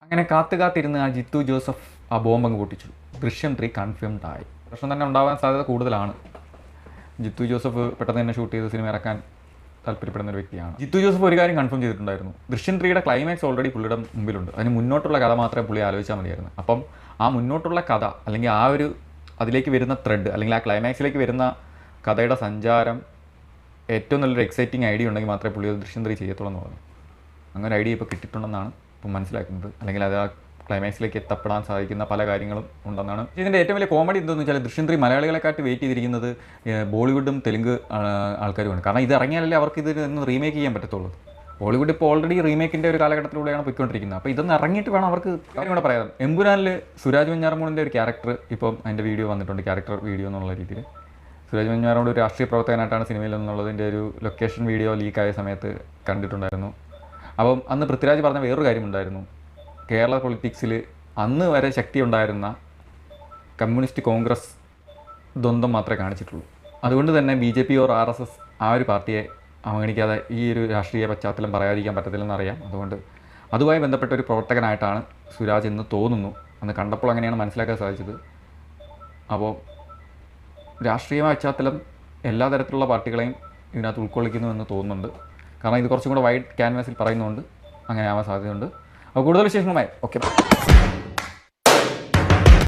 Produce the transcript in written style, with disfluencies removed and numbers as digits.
അങ്ങനെ കാത്തിരുന്ന് ആ ജിത്തു ജോസഫ് ആ ബോംബങ്ങ് പൊട്ടിച്ചു. ദൃശ്യം 3 കൺഫേംഡ് ആയി. പ്രശ്നം തന്നെ ഉണ്ടാവാൻ സാധ്യത കൂടുതലാണ്. ജിത്തു ജോസഫ് പെട്ടെന്ന് തന്നെ ഷൂട്ട് ചെയ്ത് സിനിമ ഇറക്കാൻ താല്പര്യപ്പെടുന്ന ഒരു വ്യക്തിയാണ്. ജിത്തു ജോസഫ് ഒരു കാര്യം കൺഫേം ചെയ്തിട്ടുണ്ടായിരുന്നു. ദൃശ്യം 3യുടെ ക്ലൈമാക്സ് ഓൾറെഡി പുള്ളിയുടെ മുമ്പിലുണ്ട്. അതിന് മുന്നോട്ടുള്ള കഥ മാത്രമേ പുള്ളി ആലോചിച്ചാൽ മതിയായിരുന്നു. അപ്പം ആ മുന്നോട്ടുള്ള കഥ അല്ലെങ്കിൽ ആ ഒരു അതിലേക്ക് വരുന്ന ത്രെഡ് അല്ലെങ്കിൽ ആ ക്ലൈമാക്സിലേക്ക് വരുന്ന കഥയുടെ സഞ്ചാരം ഏറ്റവും നല്ലൊരു എക്സൈറ്റിംഗ് ഐഡിയ ഉണ്ടെങ്കിൽ മാത്രമേ പുള്ളി അത് ദൃശ്യം 3 ചെയ്യത്തുള്ളൂ എന്ന് പറഞ്ഞു. അങ്ങനെ ഐഡിയ ഇപ്പോൾ കിട്ടിയിട്ടുണ്ടെന്നാണ് ഇപ്പം മനസ്സിലാക്കുന്നത്. അല്ലെങ്കിൽ അത് ആ ക്ലൈമാക്സിലേക്ക് എത്തപ്പെടാൻ സാധിക്കുന്ന പല കാര്യങ്ങളും ഉണ്ടെന്നാണ്. ഇതിൻ്റെ ഏറ്റവും വലിയ കോമഡി എന്താണെന്ന് വെച്ചാൽ ദൃശ്യം 3 മലയാളികളെക്കാട്ട് വെയിറ്റ് ചെയ്തിരിക്കുന്നത് ബോളിവുഡും തെലുങ്ക് ആൾക്കാരുമാണ്. കാരണം ഇത് ഇറങ്ങിയാലല്ലേ അവർക്ക് ഇതൊന്ന് റീമേക്ക് ചെയ്യാൻ പറ്റത്തുള്ളൂ. ബോളിവുഡ് ഇപ്പോൾ ഓൾറെഡി റീമേക്കിൻ്റെ ഒരു കാലഘട്ടത്തിലൂടെയാണ് പോയിക്കൊണ്ടിരിക്കുന്നത്. അപ്പോൾ ഇതൊന്ന് ഇറങ്ങിയിട്ട് വേണം അവർക്ക് കാര്യം കൂടെ പറയാം. എമ്പുരാനിൽ സുരാജ് വെഞ്ഞാറമൂടിൻ്റെ ഒരു ക്യാരക്ടർ ഇപ്പം അതിൻ്റെ വീഡിയോ വന്നിട്ടുണ്ട്, ക്യാരക്ടർ വീഡിയോ എന്നുള്ള രീതിയിൽ. സുരാജ് വെഞ്ഞാറമൂട് ഒരു രാഷ്ട്രീയ പ്രവർത്തകനായിട്ടാണ് സിനിമയിൽ എന്നുള്ളതിൻ്റെ ഒരു ലൊക്കേഷൻ വീഡിയോ ലീക്കായ സമയത്ത് കണ്ടിട്ടുണ്ടായിരുന്നു. അപ്പം അന്ന് പൃഥ്വിരാജ് പറഞ്ഞ വേറൊരു കാര്യമുണ്ടായിരുന്നു. കേരള പൊളിറ്റിക്സിൽ അന്ന് വരെ ശക്തി ഉണ്ടായിരുന്ന കമ്മ്യൂണിസ്റ്റ് കോൺഗ്രസ് ദ്വന്ദ്വം മാത്രമേ കാണിച്ചിട്ടുള്ളൂ. അതുകൊണ്ട് തന്നെ BJP ഓർ RSS ആ ഒരു പാർട്ടിയെ അവഗണിക്കാതെ ഈ ഒരു രാഷ്ട്രീയ പശ്ചാത്തലം പറയാതിരിക്കാൻ പറ്റത്തില്ലെന്നറിയാം. അതുകൊണ്ട് അതുമായി ബന്ധപ്പെട്ട ഒരു പ്രവർത്തകനായിട്ടാണ് സുരാജ് എന്ന് തോന്നുന്നു. അന്ന് കണ്ടപ്പോൾ അങ്ങനെയാണ് മനസ്സിലാക്കാൻ സാധിച്ചത്. അപ്പോൾ രാഷ്ട്രീയ പശ്ചാത്തലം എല്ലാ തരത്തിലുള്ള പാർട്ടികളെയും ഇതിനകത്ത് ഉൾക്കൊള്ളിക്കുന്നു എന്ന് തോന്നുന്നുണ്ട്. കാരണം ഇത് കുറച്ചും കൂടെ വൈഡ് ക്യാൻവാസിൽ പറയുന്നതുകൊണ്ട് അങ്ങനെ ആവാൻ സാധ്യതയുണ്ട്. അപ്പോൾ കൂടുതൽ വിശേഷങ്ങളുമായി ഓക്കെ.